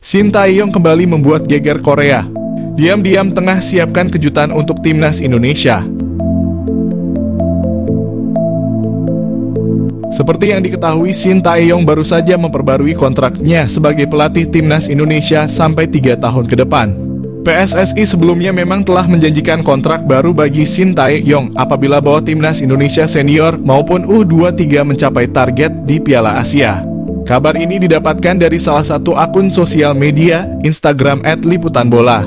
Shin Tae-yong kembali membuat geger Korea. Diam-diam tengah siapkan kejutan untuk timnas Indonesia. Seperti yang diketahui, Shin Tae-yong baru saja memperbarui kontraknya sebagai pelatih timnas Indonesia sampai 3 tahun ke depan. PSSI sebelumnya memang telah menjanjikan kontrak baru bagi Shin Tae-yong apabila bawa timnas Indonesia senior maupun U23 mencapai target di Piala Asia. Kabar ini didapatkan dari salah satu akun sosial media, Instagram @liputanbola.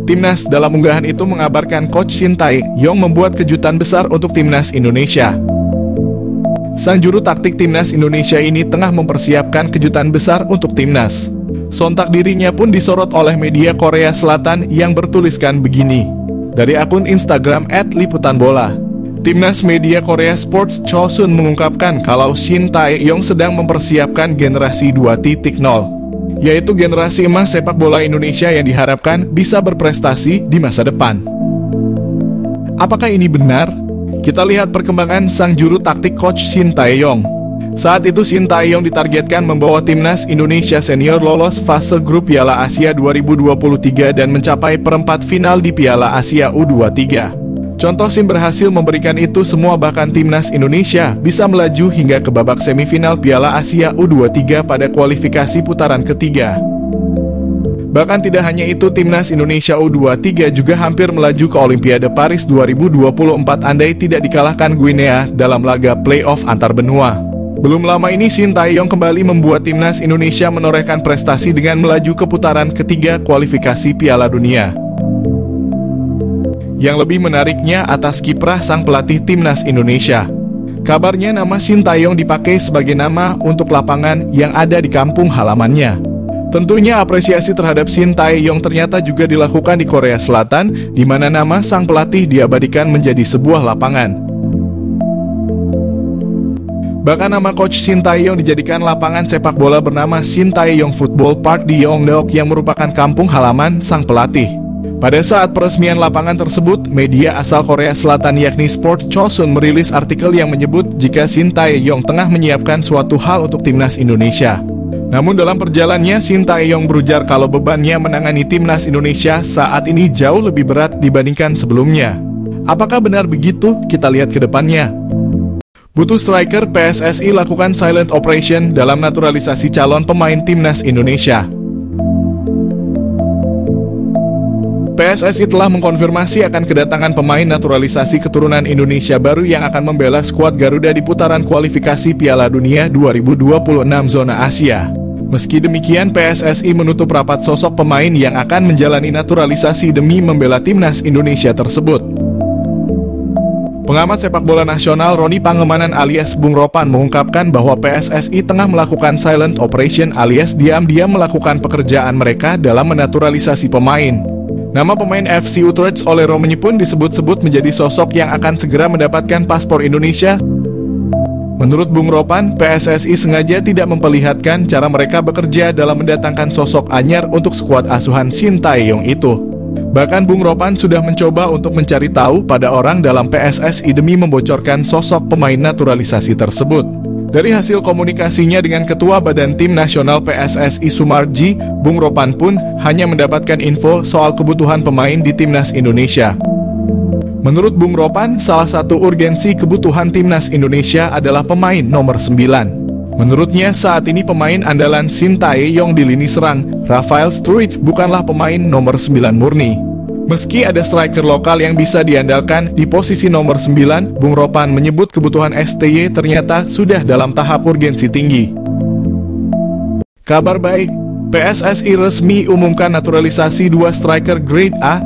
Timnas dalam unggahan itu mengabarkan Coach Shin Tae-yong membuat kejutan besar untuk timnas Indonesia. Sang juru taktik timnas Indonesia ini tengah mempersiapkan kejutan besar untuk timnas. Sontak dirinya pun disorot oleh media Korea Selatan yang bertuliskan begini. Dari akun Instagram @liputanbola. Timnas media Korea Sports Chosun mengungkapkan kalau Shin Tae-yong sedang mempersiapkan generasi 2.0, yaitu generasi emas sepak bola Indonesia yang diharapkan bisa berprestasi di masa depan. Apakah ini benar? Kita lihat perkembangan sang juru taktik Coach Shin Tae-yong. Saat itu Shin Tae-yong ditargetkan membawa timnas Indonesia senior lolos fase grup Piala Asia 2023 dan mencapai perempat final di Piala Asia U23. Contoh Shin berhasil memberikan itu semua, bahkan timnas Indonesia bisa melaju hingga ke babak semifinal Piala Asia U23 pada kualifikasi putaran ketiga. Bahkan tidak hanya itu, timnas Indonesia U23 juga hampir melaju ke Olimpiade Paris 2024 andai tidak dikalahkan Guinea dalam laga playoff antar benua. Belum lama ini Shin Tae-yong kembali membuat timnas Indonesia menorehkan prestasi dengan melaju ke putaran ketiga kualifikasi Piala Dunia. Yang lebih menariknya atas kiprah sang pelatih timnas Indonesia. Kabarnya nama Shin Tae-yong dipakai sebagai nama untuk lapangan yang ada di kampung halamannya. Tentunya apresiasi terhadap Shin Tae-yong ternyata juga dilakukan di Korea Selatan, di mana nama sang pelatih diabadikan menjadi sebuah lapangan. Bahkan nama Coach Shin Tae-yong dijadikan lapangan sepak bola bernama Shin Tae-yong Football Park di Yongdeok yang merupakan kampung halaman sang pelatih. Pada saat peresmian lapangan tersebut, media asal Korea Selatan yakni Sports Chosun merilis artikel yang menyebut jika Shin Tae-yong tengah menyiapkan suatu hal untuk timnas Indonesia. Namun dalam perjalanannya, Shin Tae-yong berujar kalau bebannya menangani timnas Indonesia saat ini jauh lebih berat dibandingkan sebelumnya. Apakah benar begitu? Kita lihat ke depannya. Butuh striker, PSSI lakukan silent operation dalam naturalisasi calon pemain timnas Indonesia. PSSI telah mengkonfirmasi akan kedatangan pemain naturalisasi keturunan Indonesia baru yang akan membela skuad Garuda di putaran kualifikasi Piala Dunia 2026 zona Asia. Meski demikian, PSSI menutup rapat sosok pemain yang akan menjalani naturalisasi demi membela timnas Indonesia tersebut. Pengamat sepak bola nasional Roni Pangemanan alias Bung Ropan mengungkapkan bahwa PSSI tengah melakukan silent operation alias diam-diam melakukan pekerjaan mereka dalam menaturalisasi pemain. Nama pemain FC Utrecht oleh Romani pun disebut-sebut menjadi sosok yang akan segera mendapatkan paspor Indonesia. Menurut Bung Ropan, PSSI sengaja tidak memperlihatkan cara mereka bekerja dalam mendatangkan sosok anyar untuk skuad asuhan Shin Tae-yong itu. Bahkan Bung Ropan sudah mencoba untuk mencari tahu pada orang dalam PSSI demi membocorkan sosok pemain naturalisasi tersebut. Dari hasil komunikasinya dengan Ketua Badan Tim Nasional PSSI Sumarji, Bung Ropan pun hanya mendapatkan info soal kebutuhan pemain di timnas Indonesia. Menurut Bung Ropan, salah satu urgensi kebutuhan timnas Indonesia adalah pemain nomor 9. Menurutnya saat ini pemain andalan Shin Tae-yong di lini serang, Rafael Struijk, bukanlah pemain nomor 9 murni. Meski ada striker lokal yang bisa diandalkan di posisi nomor 9, Bung Ropan menyebut kebutuhan STY ternyata sudah dalam tahap urgensi tinggi. Kabar baik, PSSI resmi umumkan naturalisasi 2 striker grade A.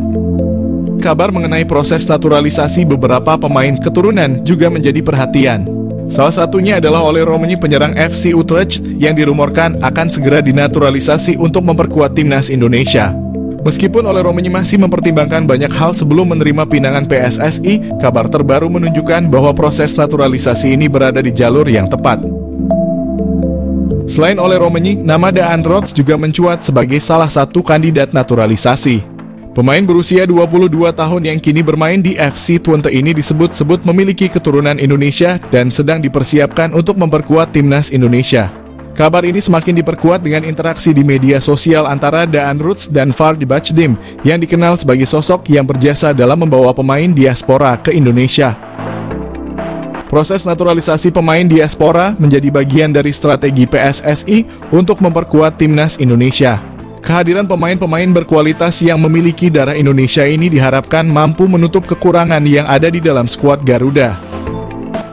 Kabar mengenai proses naturalisasi beberapa pemain keturunan juga menjadi perhatian. Salah satunya adalah oleh Romani penyerang FC Utrecht yang dirumorkan akan segera dinaturalisasi untuk memperkuat timnas Indonesia. Meskipun oleh Romani masih mempertimbangkan banyak hal sebelum menerima pinangan PSSI, kabar terbaru menunjukkan bahwa proses naturalisasi ini berada di jalur yang tepat. Selain oleh Romani, nama Daan Rots juga mencuat sebagai salah satu kandidat naturalisasi. Pemain berusia 22 tahun yang kini bermain di FC Twente ini disebut-sebut memiliki keturunan Indonesia dan sedang dipersiapkan untuk memperkuat timnas Indonesia. Kabar ini semakin diperkuat dengan interaksi di media sosial antara Daan Ruts dan Vardy Bachdim yang dikenal sebagai sosok yang berjasa dalam membawa pemain diaspora ke Indonesia. Proses naturalisasi pemain diaspora menjadi bagian dari strategi PSSI untuk memperkuat timnas Indonesia. Kehadiran pemain-pemain berkualitas yang memiliki darah Indonesia ini diharapkan mampu menutup kekurangan yang ada di dalam skuad Garuda.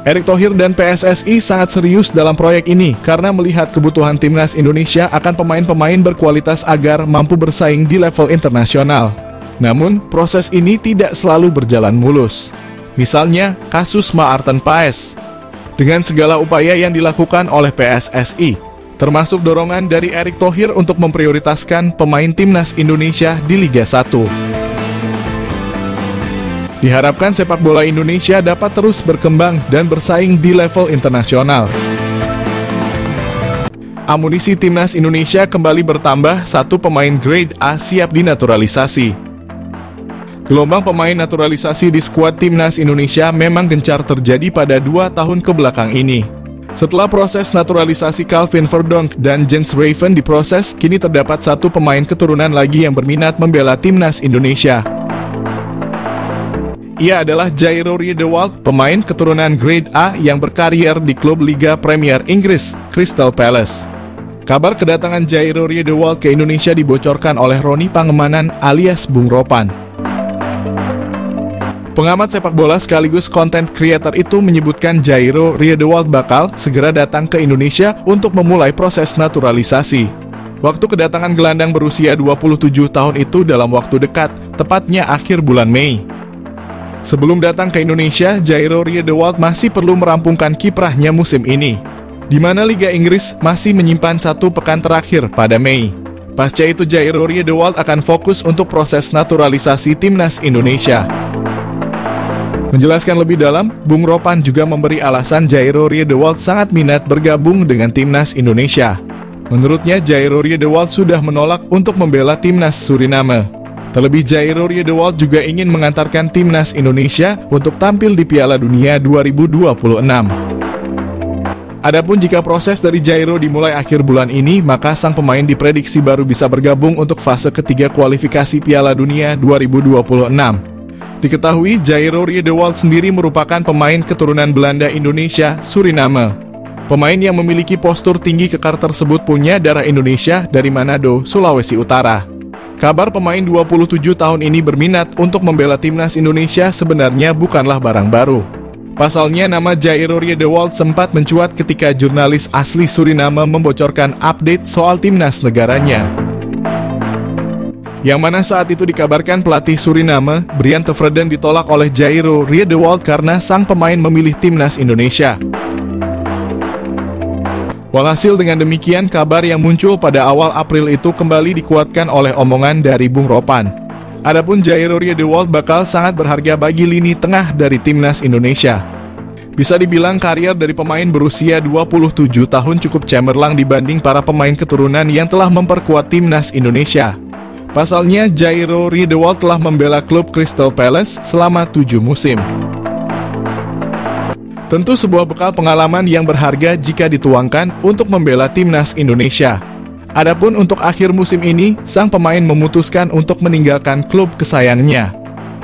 Erick Thohir dan PSSI sangat serius dalam proyek ini karena melihat kebutuhan timnas Indonesia akan pemain-pemain berkualitas agar mampu bersaing di level internasional. Namun, proses ini tidak selalu berjalan mulus. Misalnya, kasus Maarten Paes. Dengan segala upaya yang dilakukan oleh PSSI, termasuk dorongan dari Erick Thohir untuk memprioritaskan pemain timnas Indonesia di Liga 1. Diharapkan sepak bola Indonesia dapat terus berkembang dan bersaing di level internasional. Amunisi timnas Indonesia kembali bertambah, 1 pemain grade A siap dinaturalisasi. Gelombang pemain naturalisasi di skuad timnas Indonesia memang gencar terjadi pada 2 tahun kebelakang ini. Setelah proses naturalisasi Calvin Verdonk dan Jens Raven diproses, kini terdapat 1 pemain keturunan lagi yang berminat membela timnas Indonesia. Ia adalah Jairo Riedewald, pemain keturunan grade A yang berkarier di klub Liga Premier Inggris, Crystal Palace. Kabar kedatangan Jairo Riedewald ke Indonesia dibocorkan oleh Roni Pangemanan alias Bung Ropan. Pengamat sepak bola sekaligus content creator itu menyebutkan Jairo Riedewald bakal segera datang ke Indonesia untuk memulai proses naturalisasi. Waktu kedatangan gelandang berusia 27 tahun itu dalam waktu dekat, tepatnya akhir bulan Mei. Sebelum datang ke Indonesia, Jairo Riedewald masih perlu merampungkan kiprahnya musim ini, di mana Liga Inggris masih menyimpan 1 pekan terakhir pada Mei. Pasca itu Jairo Riedewald akan fokus untuk proses naturalisasi timnas Indonesia. Menjelaskan lebih dalam, Bung Ropan juga memberi alasan Jairo Riedewald sangat minat bergabung dengan timnas Indonesia. Menurutnya, Jairo Riedewald sudah menolak untuk membela timnas Suriname. Terlebih, Jairo Riedewald juga ingin mengantarkan timnas Indonesia untuk tampil di Piala Dunia 2026. Adapun jika proses dari Jairo dimulai akhir bulan ini, maka sang pemain diprediksi baru bisa bergabung untuk fase ketiga kualifikasi Piala Dunia 2026. Diketahui, Jairo Riedewald sendiri merupakan pemain keturunan Belanda Indonesia Suriname. Pemain yang memiliki postur tinggi kekar tersebut punya darah Indonesia dari Manado, Sulawesi Utara. Kabar pemain 27 tahun ini berminat untuk membela timnas Indonesia sebenarnya bukanlah barang baru. Pasalnya, nama Jairo Riedewald sempat mencuat ketika jurnalis asli Suriname membocorkan update soal timnas negaranya. Yang mana saat itu dikabarkan pelatih Suriname, Brian Tevreden, ditolak oleh Jairo Riedewald karena sang pemain memilih timnas Indonesia. Walhasil dengan demikian, kabar yang muncul pada awal April itu kembali dikuatkan oleh omongan dari Bung Ropan. Adapun Jairo Riedewald bakal sangat berharga bagi lini tengah dari timnas Indonesia. Bisa dibilang karier dari pemain berusia 27 tahun cukup cemerlang dibanding para pemain keturunan yang telah memperkuat timnas Indonesia. Pasalnya, Jairo Riedewald telah membela klub Crystal Palace selama 7 musim. Tentu sebuah bekal pengalaman yang berharga jika dituangkan untuk membela timnas Indonesia. Adapun untuk akhir musim ini, sang pemain memutuskan untuk meninggalkan klub kesayangannya.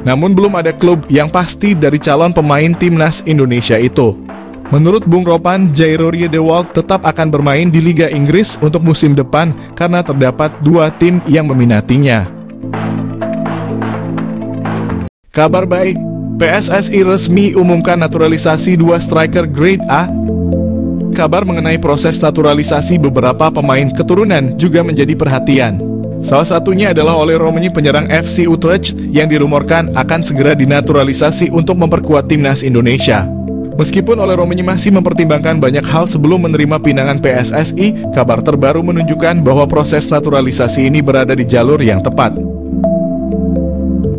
Namun belum ada klub yang pasti dari calon pemain timnas Indonesia itu. Menurut Bung Ropan, Jairo Riedewald tetap akan bermain di Liga Inggris untuk musim depan karena terdapat 2 tim yang meminatinya. Kabar baik, PSSI resmi umumkan naturalisasi 2 striker grade A. Kabar mengenai proses naturalisasi beberapa pemain keturunan juga menjadi perhatian. Salah satunya adalah Oleh Romani, penyerang FC Utrecht yang dirumorkan akan segera dinaturalisasi untuk memperkuat timnas Indonesia. Meskipun Oleh Romani masih mempertimbangkan banyak hal sebelum menerima pinangan PSSI, kabar terbaru menunjukkan bahwa proses naturalisasi ini berada di jalur yang tepat.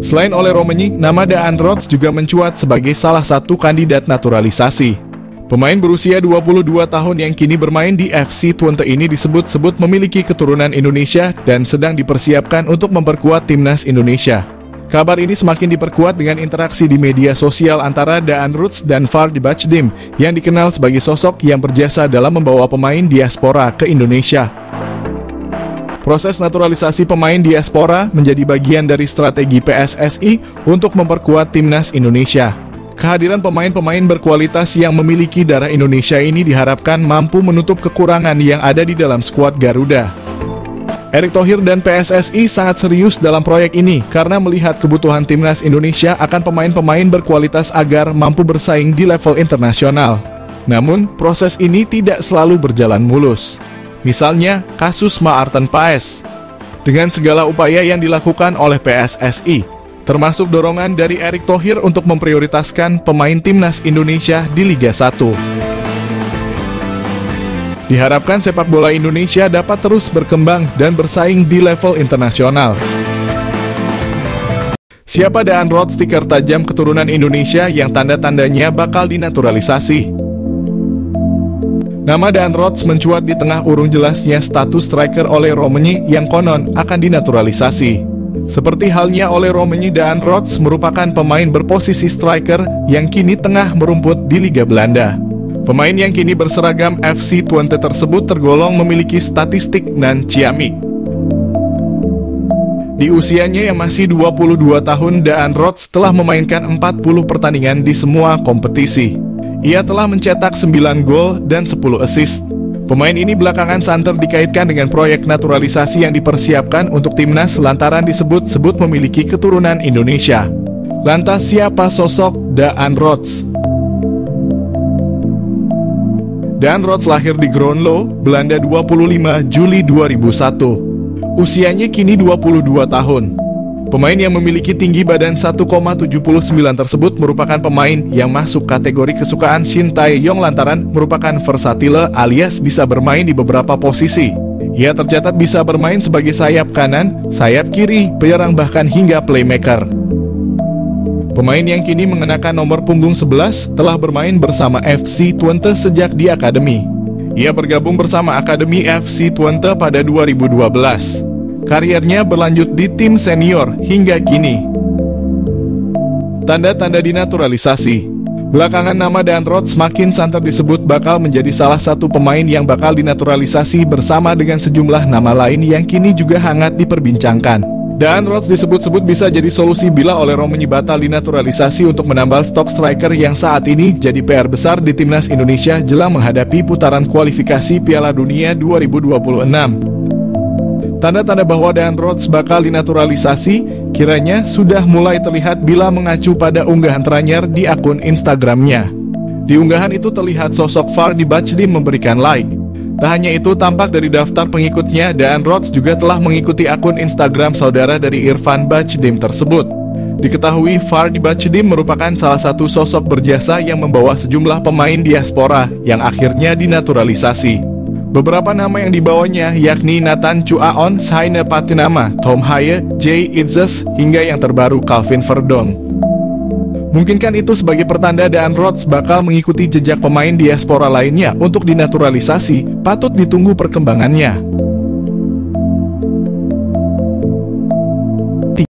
Selain Oleh Romani, nama Daan Ruts juga mencuat sebagai salah satu kandidat naturalisasi. Pemain berusia 22 tahun yang kini bermain di FC Twente ini disebut-sebut memiliki keturunan Indonesia dan sedang dipersiapkan untuk memperkuat timnas Indonesia. Kabar ini semakin diperkuat dengan interaksi di media sosial antara Daan Ruts dan Vardy Bachdim yang dikenal sebagai sosok yang berjasa dalam membawa pemain diaspora ke Indonesia. Proses naturalisasi pemain diaspora menjadi bagian dari strategi PSSI untuk memperkuat timnas Indonesia. Kehadiran pemain-pemain berkualitas yang memiliki darah Indonesia ini diharapkan mampu menutup kekurangan yang ada di dalam skuad Garuda. Erick Thohir dan PSSI sangat serius dalam proyek ini karena melihat kebutuhan timnas Indonesia akan pemain-pemain berkualitas agar mampu bersaing di level internasional. Namun, proses ini tidak selalu berjalan mulus. Misalnya, kasus Maarten Paes. Dengan segala upaya yang dilakukan oleh PSSI, termasuk dorongan dari Erick Thohir untuk memprioritaskan pemain timnas Indonesia di Liga 1. Diharapkan sepak bola Indonesia dapat terus berkembang dan bersaing di level internasional. Siapa Daan Roth, stiker tajam keturunan Indonesia yang tanda-tandanya bakal dinaturalisasi? Nama Daan Roth mencuat di tengah urung jelasnya status striker Ole Roemeny yang konon akan dinaturalisasi. Seperti halnya Ole Roemeny, Daan Roth merupakan pemain berposisi striker yang kini tengah merumput di Liga Belanda. Pemain yang kini berseragam FC Twente tersebut tergolong memiliki statistik nan ciamik. Di usianya yang masih 22 tahun, Daan Roth telah memainkan 40 pertandingan di semua kompetisi. Ia telah mencetak 9 gol dan 10 assist. Pemain ini belakangan santer dikaitkan dengan proyek naturalisasi yang dipersiapkan untuk timnas lantaran disebut-sebut memiliki keturunan Indonesia. Lantas siapa sosok Daan Roth? Daan Roth lahir di Groenlo, Belanda 25 Juli 2001. Usianya kini 22 tahun. Pemain yang memiliki tinggi badan 1,79 tersebut merupakan pemain yang masuk kategori kesukaan Shin Tae-yong lantaran merupakan versatile alias bisa bermain di beberapa posisi. Ia tercatat bisa bermain sebagai sayap kanan, sayap kiri, penyerang bahkan hingga playmaker. Pemain yang kini mengenakan nomor punggung 11 telah bermain bersama FC Twente sejak di akademi. Ia bergabung bersama Akademi FC Twente pada 2012. Kariernya berlanjut di tim senior hingga kini. Tanda-tanda dinaturalisasi. Belakangan nama Daan Roth semakin santer disebut bakal menjadi salah satu pemain yang bakal dinaturalisasi bersama dengan sejumlah nama lain yang kini juga hangat diperbincangkan. Daan Roth disebut-sebut bisa jadi solusi bila Ole Roemeny batal dinaturalisasi untuk menambal stok striker yang saat ini jadi PR besar di timnas Indonesia jelang menghadapi putaran kualifikasi Piala Dunia 2026. Tanda-tanda bahwa Daan Roth bakal dinaturalisasi kiranya sudah mulai terlihat bila mengacu pada unggahan terakhir di akun Instagramnya. Di unggahan itu terlihat sosok Vardy Bachdim memberikan like. Tak hanya itu, tampak dari daftar pengikutnya, Daan Roth juga telah mengikuti akun Instagram saudara dari Irfan Bachdim tersebut. Diketahui Vardy Bachdim merupakan salah satu sosok berjasa yang membawa sejumlah pemain diaspora yang akhirnya dinaturalisasi. Beberapa nama yang dibawanya yakni Nathan Chuaon, Saine Patinama, Tom Haye, Jay Itzes, hingga yang terbaru Calvin Verdong. Mungkinkan itu sebagai pertanda Daan Roth bakal mengikuti jejak pemain diaspora lainnya untuk dinaturalisasi? Patut ditunggu perkembangannya.